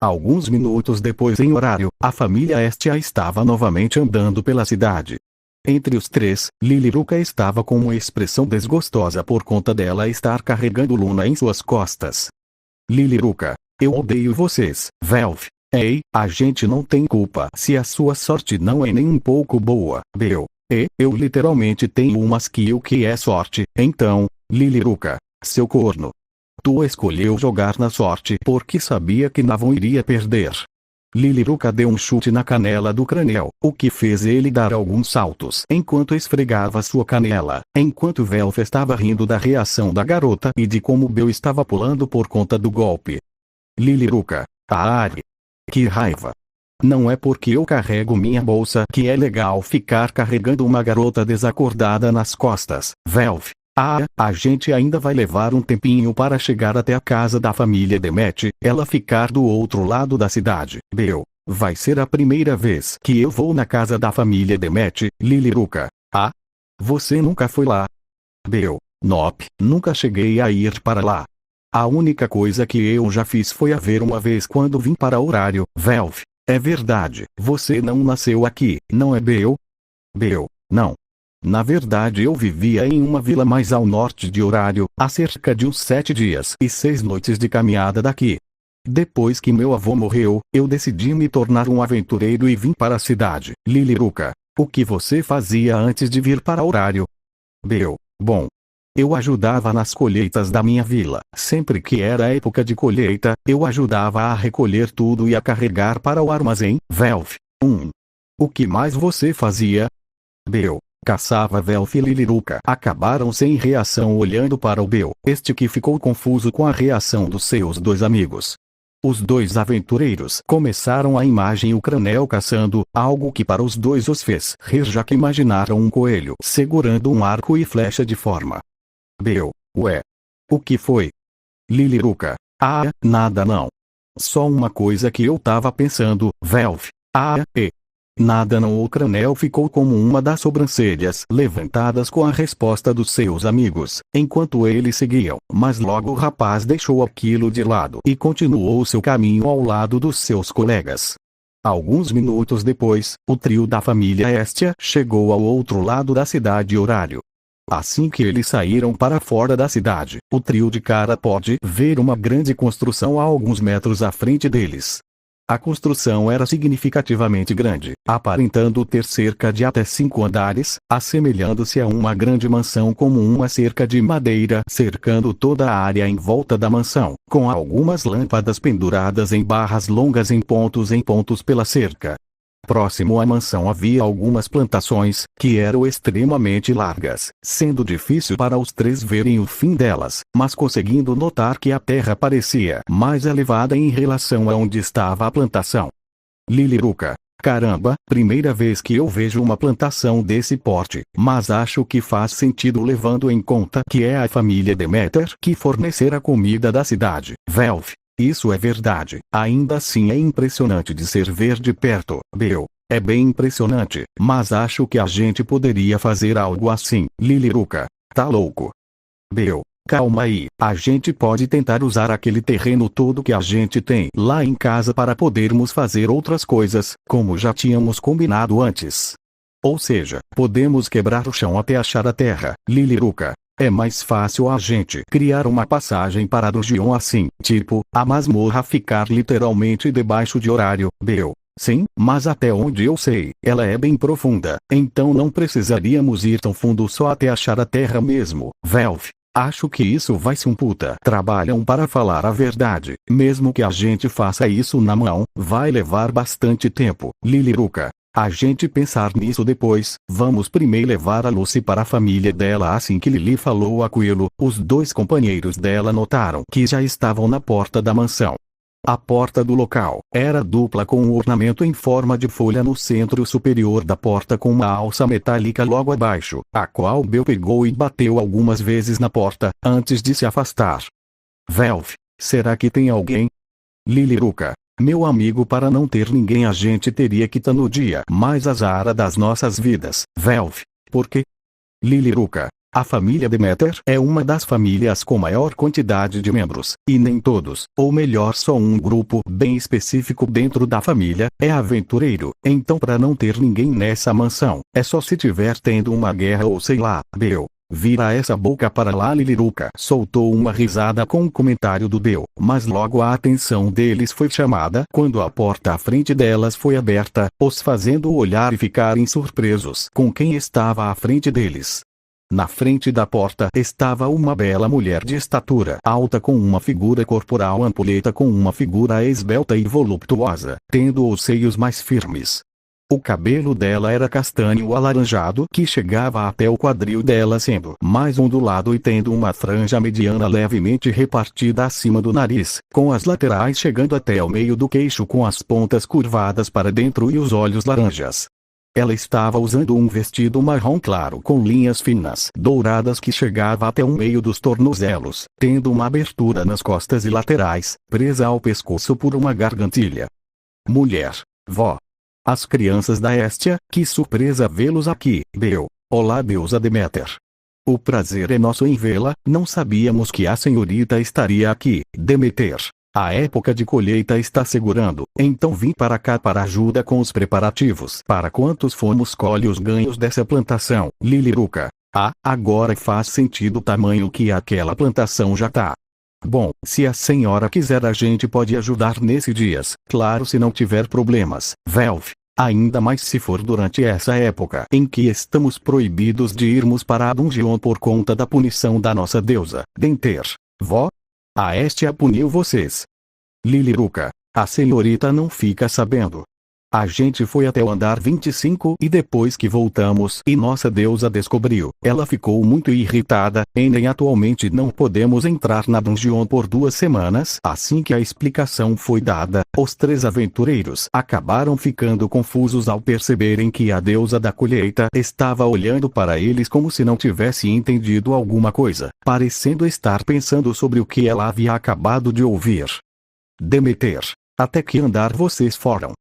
Alguns minutos depois em horário, a família Estia estava novamente andando pela cidade. Entre os três, Liliruca estava com uma expressão desgostosa por conta dela estar carregando Luna em suas costas. Liliruca, eu odeio vocês, Velf. Ei, a gente não tem culpa se a sua sorte não é nem um pouco boa, Bel. Eu literalmente tenho uma skill que é sorte, então, Liliruca, seu corno. Tu escolheu jogar na sorte porque sabia que Navon iria perder. Liliruca deu um chute na canela do Cranel, o que fez ele dar alguns saltos enquanto esfregava sua canela, enquanto Velf estava rindo da reação da garota e de como Bel estava pulando por conta do golpe. Liliruca, Ari. Que raiva. Não é porque eu carrego minha bolsa que é legal ficar carregando uma garota desacordada nas costas, Velf. A gente ainda vai levar um tempinho para chegar até a casa da família Demet, ela ficar do outro lado da cidade. Bel, vai ser a primeira vez que eu vou na casa da família Demet, Liliruca. Você nunca foi lá? Bel, nope, nunca cheguei a ir para lá. A única coisa que eu já fiz foi a ver uma vez quando vim para horário, Velf. É verdade, você não nasceu aqui, não é Bel? Bel, não. Na verdade eu vivia em uma vila mais ao norte de horário, há cerca de uns 7 dias e 6 noites de caminhada daqui. Depois que meu avô morreu, eu decidi me tornar um aventureiro e vim para a cidade. Liliruca, o que você fazia antes de vir para horário? Bel, bom. Eu ajudava nas colheitas da minha vila. Sempre que era época de colheita, eu ajudava a recolher tudo e a carregar para o armazém. Velf, O que mais você fazia? Bel. Caçava. Velf e Liliruca acabaram sem reação olhando para o Bel, este que ficou confuso com a reação dos seus dois amigos. Os dois aventureiros começaram a imagem o Cranel caçando, algo que para os dois os fez rir já que imaginaram um coelho segurando um arco e flecha de forma. Bel, ué. O que foi? Liliruca, nada não. Só uma coisa que eu tava pensando, Velf. Nada não. O Cranel ficou como uma das sobrancelhas levantadas com a resposta dos seus amigos, enquanto eles seguiam, mas logo o rapaz deixou aquilo de lado e continuou seu caminho ao lado dos seus colegas. Alguns minutos depois, o trio da família Estia chegou ao outro lado da cidade horário. Assim que eles saíram para fora da cidade, o trio de cara pôde ver uma grande construção a alguns metros à frente deles. A construção era significativamente grande, aparentando ter cerca de até 5 andares, assemelhando-se a uma grande mansão como uma cerca de madeira cercando toda a área em volta da mansão, com algumas lâmpadas penduradas em barras longas em pontos pela cerca. Próximo à mansão havia algumas plantações, que eram extremamente largas, sendo difícil para os três verem o fim delas, mas conseguindo notar que a terra parecia mais elevada em relação a onde estava a plantação. Liliruca, caramba, primeira vez que eu vejo uma plantação desse porte, mas acho que faz sentido levando em conta que é a família Demeter que fornecer a comida da cidade. Velf. Isso é verdade. Ainda assim é impressionante de ser ver de perto, Bel. É bem impressionante, mas acho que a gente poderia fazer algo assim. Liliruca, tá louco? Bel, calma aí. A gente pode tentar usar aquele terreno todo que a gente tem lá em casa para podermos fazer outras coisas, como já tínhamos combinado antes. Ou seja, podemos quebrar o chão até achar a terra. Liliruca. É mais fácil a gente criar uma passagem para a Dungeon assim, tipo, a masmorra ficar literalmente debaixo de horário, Bel. Sim, mas até onde eu sei, ela é bem profunda, então não precisaríamos ir tão fundo só até achar a terra mesmo, Velf. Acho que isso vai ser um puta trabalhão para falar a verdade, mesmo que a gente faça isso na mão, vai levar bastante tempo, Liliruca. A gente pensar nisso depois. Vamos primeiro levar a Lucy para a família dela. Assim que Lily falou aquilo, os dois companheiros dela notaram que já estavam na porta da mansão. A porta do local era dupla com um ornamento em forma de folha no centro superior da porta com uma alça metálica logo abaixo, a qual Bel pegou e bateu algumas vezes na porta, antes de se afastar. Velf, será que tem alguém? Liliruca. Meu amigo, para não ter ninguém a gente teria que estar no dia mais azar das nossas vidas, Velf. Por quê? Liliruca. A família Deméter é uma das famílias com maior quantidade de membros, e nem todos, ou melhor só um grupo bem específico dentro da família, é aventureiro. Então para não ter ninguém nessa mansão, é só se tiver tendo uma guerra ou sei lá, Bel. Vira essa boca para lá. Liliruca soltou uma risada com o comentário do Bel, mas logo a atenção deles foi chamada quando a porta à frente delas foi aberta, os fazendo olhar e ficarem surpresos com quem estava à frente deles. Na frente da porta estava uma bela mulher de estatura alta com uma figura corporal ampulheta com uma figura esbelta e voluptuosa, tendo os seios mais firmes. O cabelo dela era castanho alaranjado que chegava até o quadril dela sendo mais ondulado e tendo uma franja mediana levemente repartida acima do nariz, com as laterais chegando até ao meio do queixo com as pontas curvadas para dentro e os olhos laranjas. Ela estava usando um vestido marrom claro com linhas finas douradas que chegava até o meio dos tornozelos, tendo uma abertura nas costas e laterais, presa ao pescoço por uma gargantilha. Mulher. Vó. As crianças da Estia, que surpresa vê-los aqui, Bel. Olá deusa Deméter. O prazer é nosso em vê-la, não sabíamos que a senhorita estaria aqui, Deméter. A época de colheita está segurando, então vim para cá para ajuda com os preparativos. Para quantos fomos colhe os ganhos dessa plantação, Liliruca? Ah, agora faz sentido o tamanho que aquela plantação já tá. Bom, se a senhora quiser a gente pode ajudar nesses dias, claro se não tiver problemas, Velf. Ainda mais se for durante essa época em que estamos proibidos de irmos para a dungeon por conta da punição da nossa deusa, Denter. Vó? A Estia puniu vocês. Liliruca, a senhorita não fica sabendo. A gente foi até o andar 25 e depois que voltamos e nossa deusa descobriu, ela ficou muito irritada, e nem atualmente não podemos entrar na dungeon por 2 semanas. Assim que a explicação foi dada, os 3 aventureiros acabaram ficando confusos ao perceberem que a deusa da colheita estava olhando para eles como se não tivesse entendido alguma coisa, parecendo estar pensando sobre o que ela havia acabado de ouvir. Deméter, até que andar vocês foram?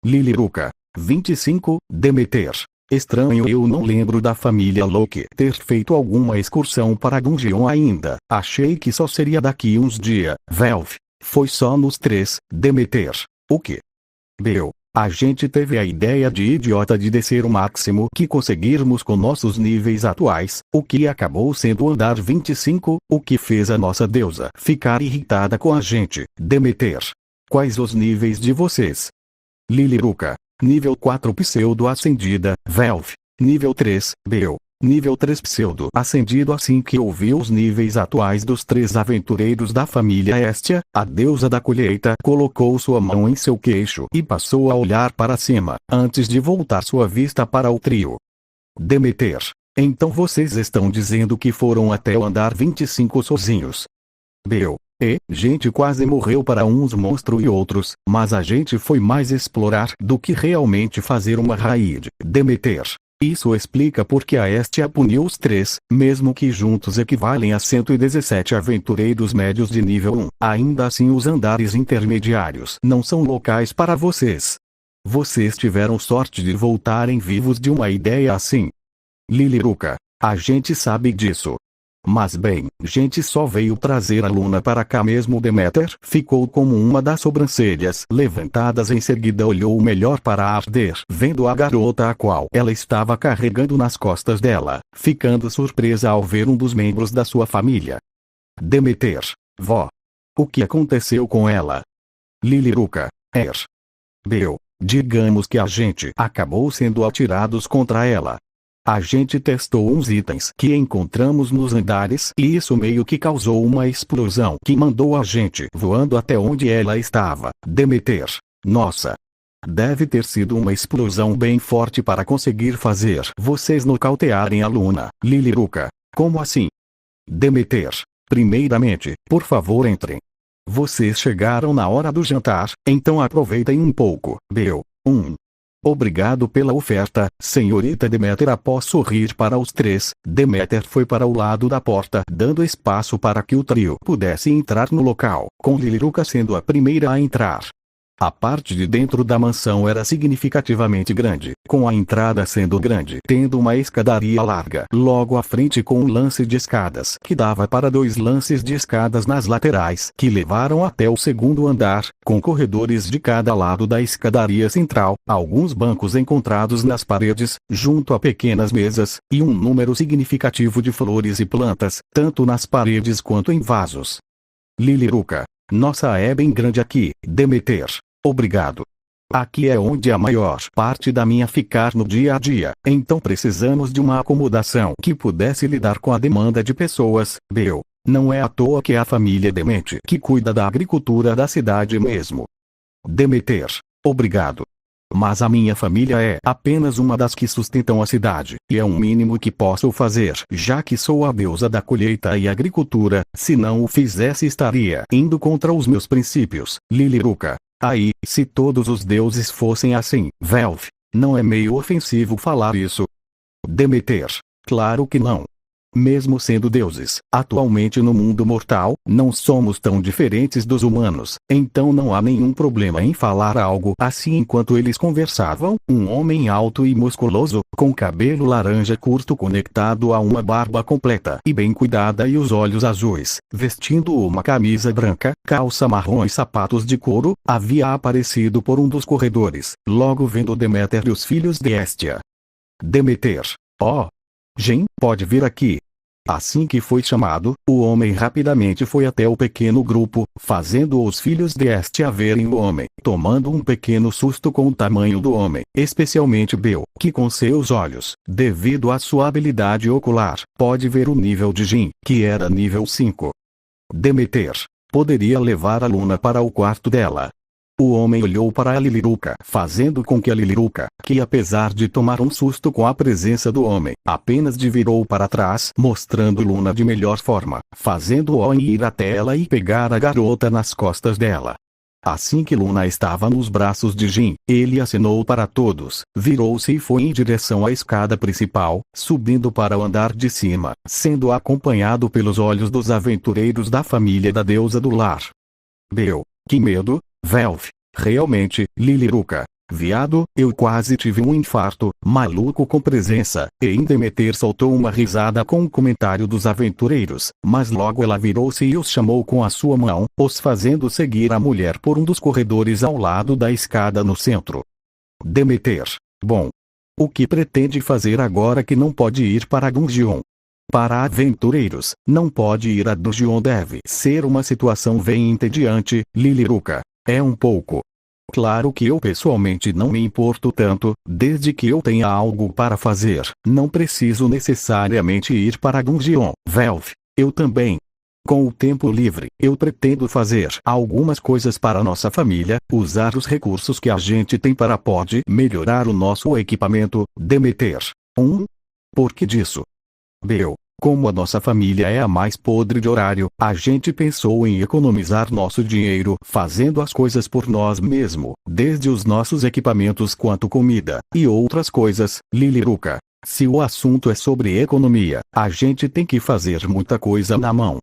Liliruca, 25, Deméter. Estranho, eu não lembro da família Loki ter feito alguma excursão para a dungeon ainda. Achei que só seria daqui uns dias. Velf, foi só nos 3, Deméter. O que? Bel, a gente teve a ideia de idiota de descer o máximo que conseguirmos com nossos níveis atuais, o que acabou sendo o andar 25, o que fez a nossa deusa ficar irritada com a gente. Deméter, quais os níveis de vocês? Liliruca, nível 4 pseudo-acendida, Velf, nível 3, Bel, nível 3 pseudo-acendido. Assim que ouviu os níveis atuais dos 3 aventureiros da família Estia, a deusa da colheita colocou sua mão em seu queixo e passou a olhar para cima, antes de voltar sua vista para o trio. Deméter, então vocês estão dizendo que foram até o andar 25 sozinhos? Bel, gente quase morreu para uns monstros e outros, mas a gente foi mais explorar do que realmente fazer uma raid. Deméter, isso explica porque a Estia puniu os 3, mesmo que juntos equivalem a 117 aventureiros médios de nível 1. Ainda assim os andares intermediários não são locais para vocês. Vocês tiveram sorte de voltarem vivos de uma ideia assim. Liliruca, a gente sabe disso. Mas bem, gente só veio trazer a Luna para cá mesmo. Deméter ficou como uma das sobrancelhas levantadas, em seguida olhou melhor para Arder, vendo a garota a qual ela estava carregando nas costas dela, ficando surpresa ao ver um dos membros da sua família. Deméter, vó. O que aconteceu com ela? Liliruca, Bel, digamos que a gente acabou sendo atirados contra ela. A gente testou uns itens que encontramos nos andares e isso meio que causou uma explosão que mandou a gente voando até onde ela estava. Deméter, nossa. Deve ter sido uma explosão bem forte para conseguir fazer vocês nocautearem a Luna. Liliruca, como assim? Deméter, primeiramente, por favor entrem. Vocês chegaram na hora do jantar, então aproveitem um pouco. Bel, Obrigado pela oferta, senhorita Deméter. Após sorrir para os 3, Deméter foi para o lado da porta, dando espaço para que o trio pudesse entrar no local, com Liliruca sendo a primeira a entrar. A parte de dentro da mansão era significativamente grande, com a entrada sendo grande, tendo uma escadaria larga logo à frente com um lance de escadas que dava para 2 lances de escadas nas laterais que levaram até o segundo andar, com corredores de cada lado da escadaria central, alguns bancos encontrados nas paredes, junto a pequenas mesas, e um número significativo de flores e plantas, tanto nas paredes quanto em vasos. Liliruca. Nossa, é bem grande aqui, Demeter. Obrigado. Aqui é onde a maior parte da minha ficar no dia a dia, então precisamos de uma acomodação que pudesse lidar com a demanda de pessoas, Bel. Não é à toa que é a família Demente que cuida da agricultura da cidade mesmo. Demeter. Obrigado. Mas a minha família é apenas uma das que sustentam a cidade, e é um mínimo que posso fazer, já que sou a deusa da colheita e agricultura. Se não o fizesse estaria indo contra os meus princípios, Liliruca. Aí, se todos os deuses fossem assim, Velf, não é meio ofensivo falar isso? Demeter. Claro que não. Mesmo sendo deuses, atualmente no mundo mortal, não somos tão diferentes dos humanos, então não há nenhum problema em falar algo assim. Enquanto eles conversavam, um homem alto e musculoso, com cabelo laranja curto conectado a uma barba completa e bem cuidada e os olhos azuis, vestindo uma camisa branca, calça marrom e sapatos de couro, havia aparecido por um dos corredores, logo vendo Deméter e os filhos de Hestia. Demeter. Oh! Gen, pode vir aqui. Assim que foi chamado, o homem rapidamente foi até o pequeno grupo, fazendo os filhos de Hestia verem o homem, tomando um pequeno susto com o tamanho do homem, especialmente Bel, que com seus olhos, devido à sua habilidade ocular, pode ver o nível de Gen, que era nível 5. Demeter. Poderia levar a Luna para o quarto dela. O homem olhou para a Liliruca, fazendo com que a Liliruca, que apesar de tomar um susto com a presença do homem, apenas virou para trás, mostrando Luna de melhor forma, fazendo-o ir até ela e pegar a garota nas costas dela. Assim que Luna estava nos braços de Gen, ele acenou para todos, virou-se e foi em direção à escada principal, subindo para o andar de cima, sendo acompanhado pelos olhos dos aventureiros da família da deusa do lar. Bel, que medo! Velf, realmente, Liliruca. Viado, eu quase tive um infarto, maluco com presença, e Demeter soltou uma risada com o comentário dos aventureiros, mas logo ela virou-se e os chamou com a sua mão, os fazendo seguir a mulher por um dos corredores ao lado da escada no centro. Demeter. Bom. O que pretende fazer agora que não pode ir para a dungeon? Para aventureiros, não pode ir a dungeon deve ser uma situação bem entediante, Liliruca. É um pouco. Claro que eu pessoalmente não me importo tanto, desde que eu tenha algo para fazer, não preciso necessariamente ir para a dungeon. Velf, eu também. Com o tempo livre, eu pretendo fazer algumas coisas para nossa família, usar os recursos que a gente tem para pode melhorar o nosso equipamento, Demeter. Por que disso? Bel. Como a nossa família é a mais podre de horário, a gente pensou em economizar nosso dinheiro fazendo as coisas por nós mesmos, desde os nossos equipamentos quanto comida, e outras coisas, Liliruca. Se o assunto é sobre economia, a gente tem que fazer muita coisa na mão.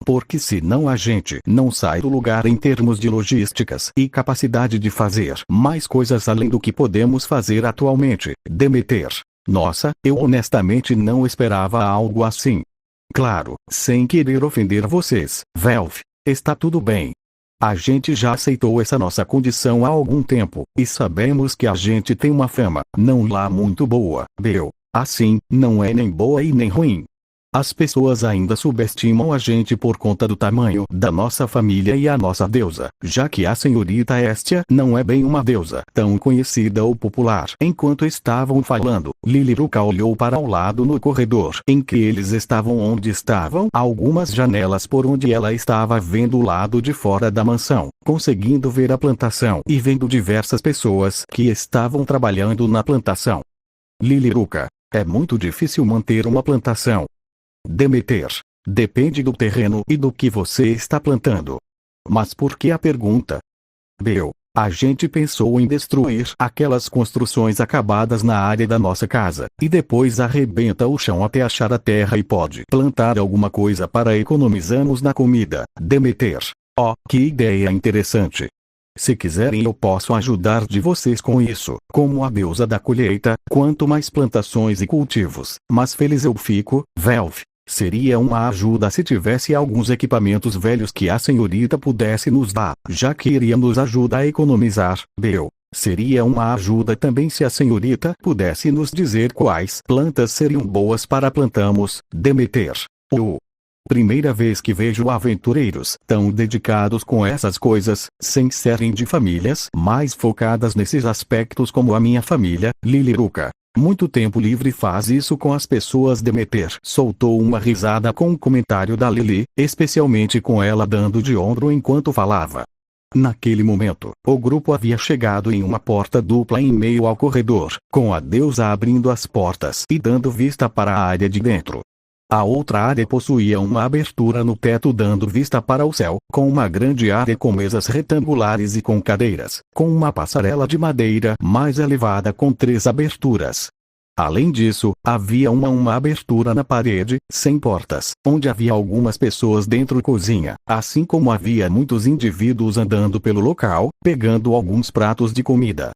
Porque senão a gente não sai do lugar em termos de logísticas e capacidade de fazer mais coisas além do que podemos fazer atualmente, Demeter. Nossa, eu honestamente não esperava algo assim. Claro, sem querer ofender vocês, Velf, está tudo bem. A gente já aceitou essa nossa condição há algum tempo, e sabemos que a gente tem uma fama, não lá muito boa, Bel. Assim, não é nem boa e nem ruim. As pessoas ainda subestimam a gente por conta do tamanho da nossa família e a nossa deusa, já que a senhorita Hestia não é bem uma deusa tão conhecida ou popular. Enquanto estavam falando, Liliruca olhou para o lado no corredor em que eles estavam onde estavam algumas janelas por onde ela estava vendo o lado de fora da mansão, conseguindo ver a plantação e vendo diversas pessoas que estavam trabalhando na plantação. Liliruca, é muito difícil manter uma plantação. Demeter. Depende do terreno e do que você está plantando. Mas por que a pergunta? Bel, a gente pensou em destruir aquelas construções acabadas na área da nossa casa, e depois arrebenta o chão até achar a terra e pode plantar alguma coisa para economizarmos na comida. Demeter. Oh, que ideia interessante. Se quiserem eu posso ajudar de vocês com isso, como a deusa da colheita, quanto mais plantações e cultivos, mais feliz eu fico, Velf. Seria uma ajuda se tivesse alguns equipamentos velhos que a senhorita pudesse nos dar, já que iria nos ajudar a economizar, Bill. Seria uma ajuda também se a senhorita pudesse nos dizer quais plantas seriam boas para plantamos, Demeter. Primeira vez que vejo aventureiros tão dedicados com essas coisas, sem serem de famílias mais focadas nesses aspectos como a minha família, Liliruca. Muito tempo livre faz isso com as pessoas. Demeter soltou uma risada com um comentário da Lily, especialmente com ela dando de ombro enquanto falava. Naquele momento, o grupo havia chegado em uma porta dupla em meio ao corredor, com a deusa abrindo as portas e dando vista para a área de dentro. A outra área possuía uma abertura no teto dando vista para o céu, com uma grande área com mesas retangulares e com cadeiras, com uma passarela de madeira mais elevada com 3 aberturas. Além disso, havia uma abertura na parede, sem portas, onde havia algumas pessoas dentro da cozinha, assim como havia muitos indivíduos andando pelo local, pegando alguns pratos de comida.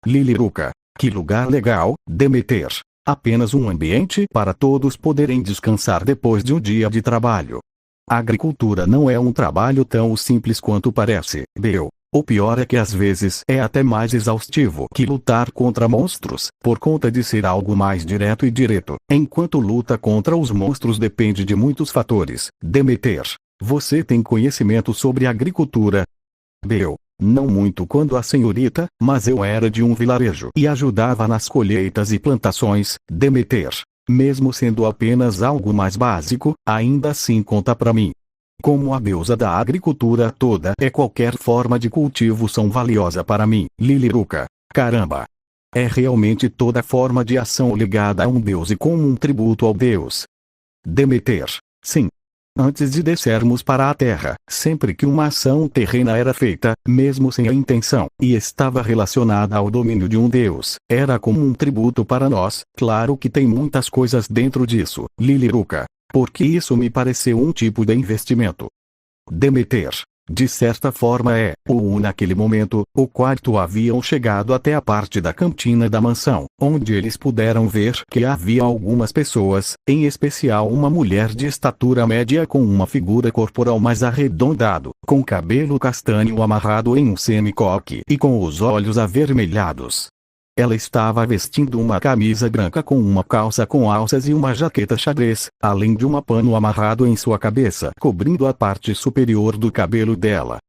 Liliruca. Que lugar legal, Demeter. Apenas um ambiente para todos poderem descansar depois de um dia de trabalho. A agricultura não é um trabalho tão simples quanto parece, Bill. O pior é que às vezes é até mais exaustivo que lutar contra monstros, por conta de ser algo mais direto. Enquanto luta contra os monstros depende de muitos fatores. Demeter. Você tem conhecimento sobre agricultura? Bill. Não muito quando a senhorita, mas eu era de um vilarejo e ajudava nas colheitas e plantações, Demeter. Mesmo sendo apenas algo mais básico, ainda assim conta para mim. Como a deusa da agricultura toda é qualquer forma de cultivo são valiosa para mim, Liliruca. Caramba! É realmente toda forma de ação ligada a um deus e como um tributo ao deus. Demeter. Sim. Antes de descermos para a terra, sempre que uma ação terrena era feita, mesmo sem a intenção, e estava relacionada ao domínio de um deus, era como um tributo para nós. Claro que tem muitas coisas dentro disso, Liliruca. Porque isso me pareceu um tipo de investimento. Demeter. De certa forma naquele momento, o quarto haviam chegado até a parte da cantina da mansão, onde eles puderam ver que havia algumas pessoas, em especial uma mulher de estatura média com uma figura corporal mais arredondado, com cabelo castanho amarrado em um semicoque e com os olhos avermelhados. Ela estava vestindo uma camisa branca com uma calça com alças e uma jaqueta xadrez, além de um pano amarrado em sua cabeça, cobrindo a parte superior do cabelo dela.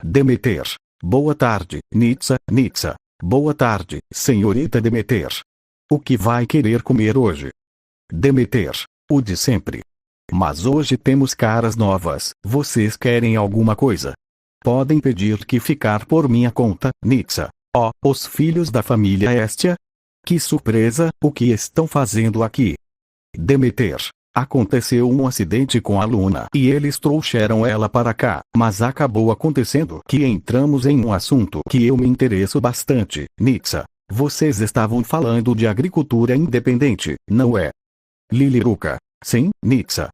Demeter. Boa tarde, Nitsa. Boa tarde, senhorita Demeter. O que vai querer comer hoje? Demeter. O de sempre. Mas hoje temos caras novas. Vocês querem alguma coisa? Podem pedir que ficar por minha conta, Nitsa. Os filhos da família Estia? Que surpresa, o que estão fazendo aqui? Demeter. Aconteceu um acidente com a Luna e eles trouxeram ela para cá, mas acabou acontecendo que entramos em um assunto que eu me interesso bastante, Nitsa. Vocês estavam falando de agricultura independente, não é? Liliruca. Sim, Nitsa.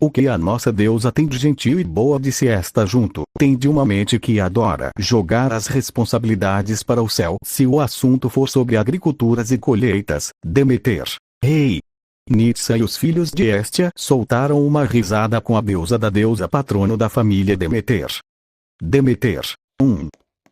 O que a nossa deusa tem de gentil e boa, disse esta junto. Tem de uma mente que adora jogar as responsabilidades para o céu se o assunto for sobre agriculturas e colheitas, Demeter. Nitsa e os filhos de Estia soltaram uma risada com a deusa patrono da família Demeter. Demeter.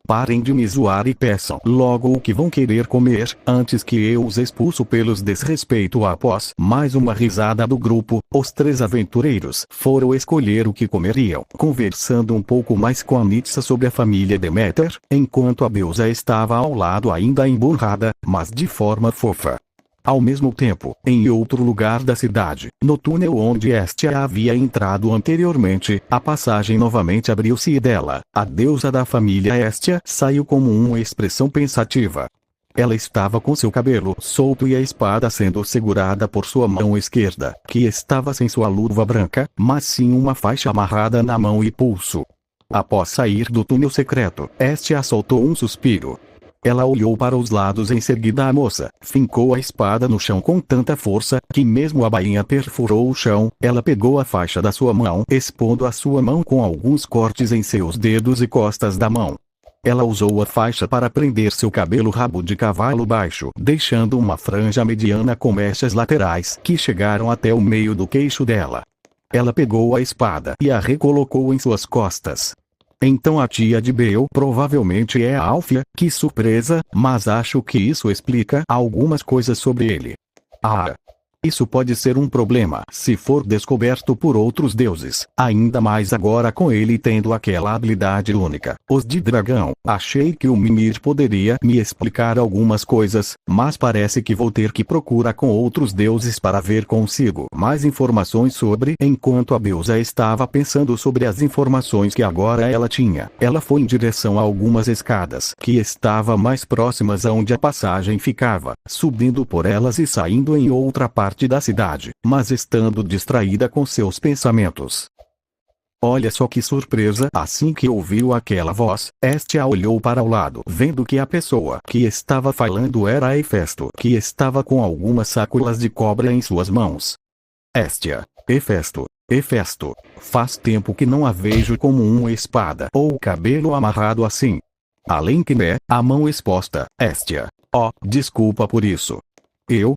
Parem de me zoar e peçam logo o que vão querer comer, antes que eu os expulso pelos desrespeito. Após mais uma risada do grupo, os 3 aventureiros foram escolher o que comeriam, conversando um pouco mais com a Nitsa sobre a família Demeter, enquanto a deusa estava ao lado ainda emburrada, mas de forma fofa. Ao mesmo tempo, em outro lugar da cidade, no túnel onde Estia havia entrado anteriormente, a passagem novamente abriu-se e dela, a deusa da família Estia, saiu como uma expressão pensativa. Ela estava com seu cabelo solto e a espada sendo segurada por sua mão esquerda, que estava sem sua luva branca, mas sim uma faixa amarrada na mão e pulso. Após sair do túnel secreto, Estia soltou um suspiro. Ela olhou para os lados. Em seguida a moça fincou a espada no chão com tanta força que mesmo a bainha perfurou o chão. Ela pegou a faixa da sua mão, expondo a sua mão com alguns cortes em seus dedos e costas da mão. Ela usou a faixa para prender seu cabelo rabo de cavalo baixo, deixando uma franja mediana com mechas laterais que chegaram até o meio do queixo dela. Ela pegou a espada e a recolocou em suas costas. Então a tia de Bale provavelmente é a Alfia. Que surpresa, mas acho que isso explica algumas coisas sobre ele. Isso pode ser um problema se for descoberto por outros deuses, ainda mais agora com ele tendo aquela habilidade única. Os de dragão. Achei que o Mimir poderia me explicar algumas coisas, mas parece que vou ter que procurar com outros deuses para ver consigo mais informações sobre. Enquanto a deusa estava pensando sobre as informações que agora ela tinha, ela foi em direção a algumas escadas que estavam mais próximas aonde a passagem ficava, subindo por elas e saindo em outra parte da cidade, mas estando distraída com seus pensamentos. Olha só que surpresa! Assim que ouviu aquela voz, Estia olhou para o lado, vendo que a pessoa que estava falando era Hefesto, que estava com algumas sacolas de cobra em suas mãos. Estia, Hefesto, faz tempo que não a vejo como uma espada ou cabelo amarrado assim. Além que a mão exposta. Estia, desculpa por isso.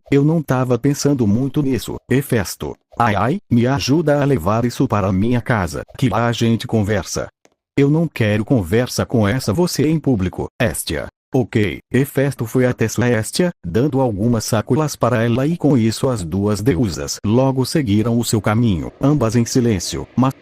Eu não tava pensando muito nisso, Hefesto. Me ajuda a levar isso para minha casa, que lá a gente conversa. Eu não quero conversa com você em público, Estia. Ok. Hefesto foi até sua Estia, dando algumas sacolas para ela e com isso as duas deusas logo seguiram o seu caminho, ambas em silêncio, mas